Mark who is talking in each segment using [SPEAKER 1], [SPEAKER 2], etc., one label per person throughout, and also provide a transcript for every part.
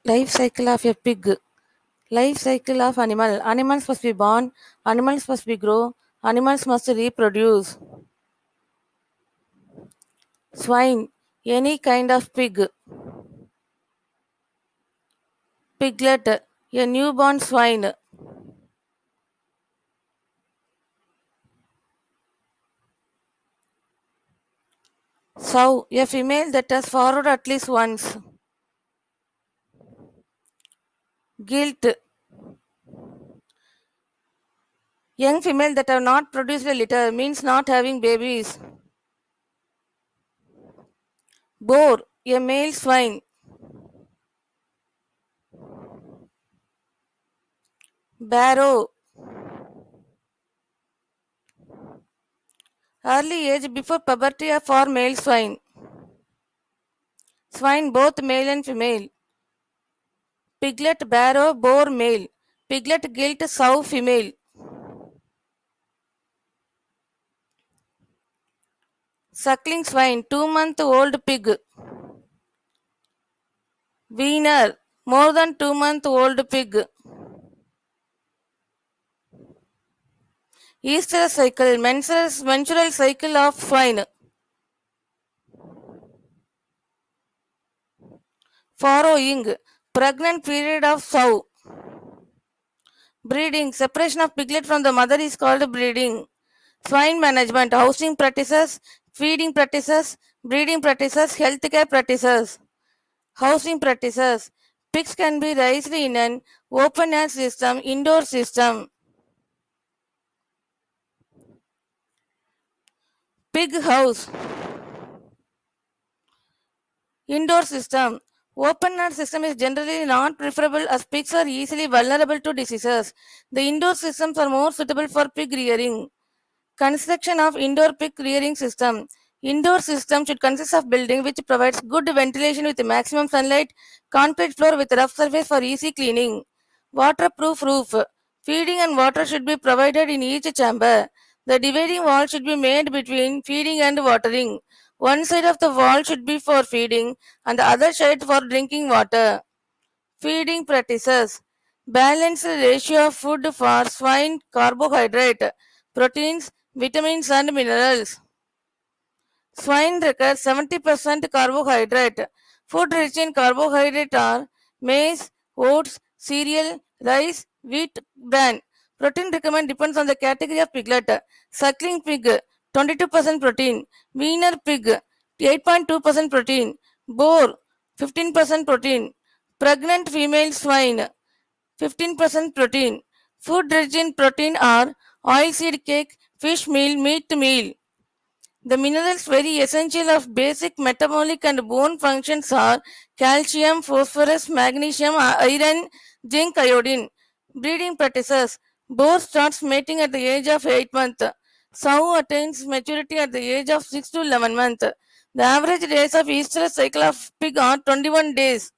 [SPEAKER 1] Life cycle of a pig. Life cycle of animal. Animals must be born. Animals must be grow. Animals must reproduce. Swine. Any kind of pig. Piglet. A newborn swine. Sow. A female that has followed at least once. Gilt. Young female that have not produced a litter means not having babies. Boar. A male swine. Barrow. Early age before puberty for male swine. Swine both male and female. Piglet, barrow, boar male. Piglet, gilt, sow female. Suckling swine, 2-month-old pig. Weaner, more than 2-month-old pig. Easter cycle, menstrual cycle of swine. Farrowing, pregnant period of sow. Breeding, separation of piglet from the mother is called breeding. Swine management, housing practices, feeding practices, breeding practices, healthcare practices. Housing practices. Pigs can be raised in an open air system, indoor system. Pig house. Indoor system. Open air system is generally not preferable as pigs are easily vulnerable to diseases. The indoor systems are more suitable for pig rearing. Construction of indoor pig rearing system. Indoor system should consist of building which provides good ventilation with maximum sunlight, concrete floor with rough surface for easy cleaning. Waterproof roof. Feeding and water should be provided in each chamber. The dividing wall should be made between feeding and watering. One side of the wall should be for feeding and the other side for drinking water. Feeding practices. Balanced ratio of food for swine, carbohydrate, proteins, vitamins and minerals. Swine requires 70% carbohydrate. Food rich in carbohydrate are maize, oats, cereal, rice, wheat, bran. Protein requirement depends on the category of piglet. Suckling pig, 22% protein. Weaner pig, 8.2% protein. Boar, 15% protein. Pregnant female swine, 15% protein. Food rich in protein are oilseed cake, fish meal, meat meal. The minerals very essential of basic metabolic and bone functions are calcium, phosphorus, magnesium, iron, zinc, iodine. Breeding practices. Boar starts mating at the age of 8 months. Sow attains maturity at the age of 6 to 11 months. The average days of estrous cycle of pig are 21 days.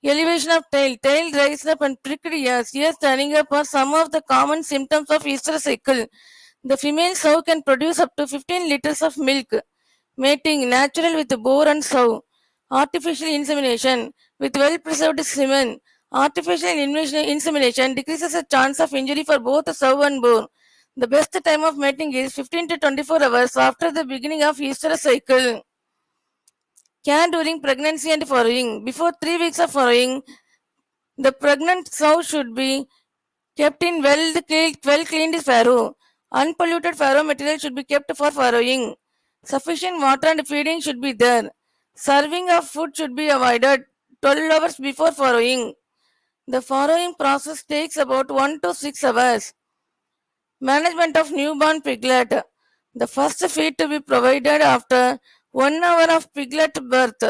[SPEAKER 1] Elevation of tail. Tail raised up and pricked ears. Ears turning up are some of the common symptoms of estrous cycle. The female sow can produce up to 15 liters of milk. Mating natural with boar and sow. Artificial insemination with well preserved semen. Artificial insemination decreases the chance of injury for both sow and boar. The best time of mating is 15 to 24 hours after the beginning of estrous cycle. Care during pregnancy and farrowing. Before 3 weeks of farrowing, the pregnant sow should be kept in well cleaned farrow. Unpolluted farrow material should be kept for farrowing. Sufficient water and feeding should be there. Serving of food should be avoided 12 hours before farrowing. The farrowing process takes about 1 to 6 hours. Management of newborn piglet. The first feed to be provided after 1 hour of piglet birth.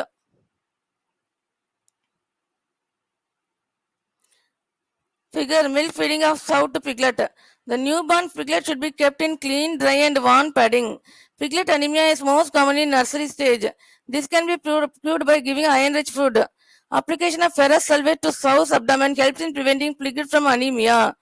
[SPEAKER 1] Figure milk feeding of sow to piglet. The newborn piglet should be kept in clean, dry, and warm padding. Piglet anemia is most common in nursery stage. This can be cured by giving iron-rich food. Application of ferrous sulfate to sow's abdomen helps in preventing piglet from anemia.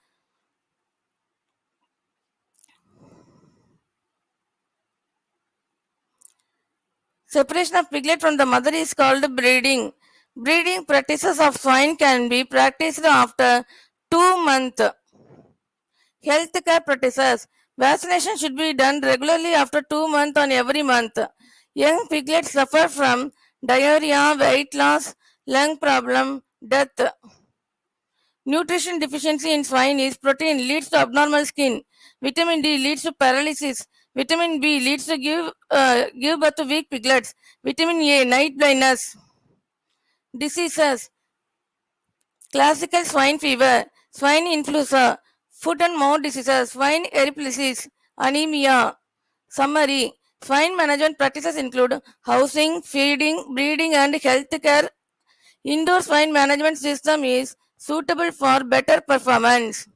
[SPEAKER 1] Separation of piglet from the mother is called breeding. Breeding practices of swine can be practiced after 2 months. Healthcare practices. Vaccination should be done regularly after 2 months on every month. Young piglets suffer from diarrhea, weight loss, lung problem, death. Nutrition deficiency in swine is protein leads to abnormal skin. Vitamin D leads to paralysis. Vitamin B leads to give birth to weak piglets. Vitamin A night blindness. Diseases. Classical swine fever, swine influenza, foot and mouth diseases, swine erysipelas, anemia. Summary. Swine management practices include housing, feeding, breeding, and health care. Indoor swine management system is suitable for better performance.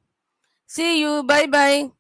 [SPEAKER 1] See you. Bye bye.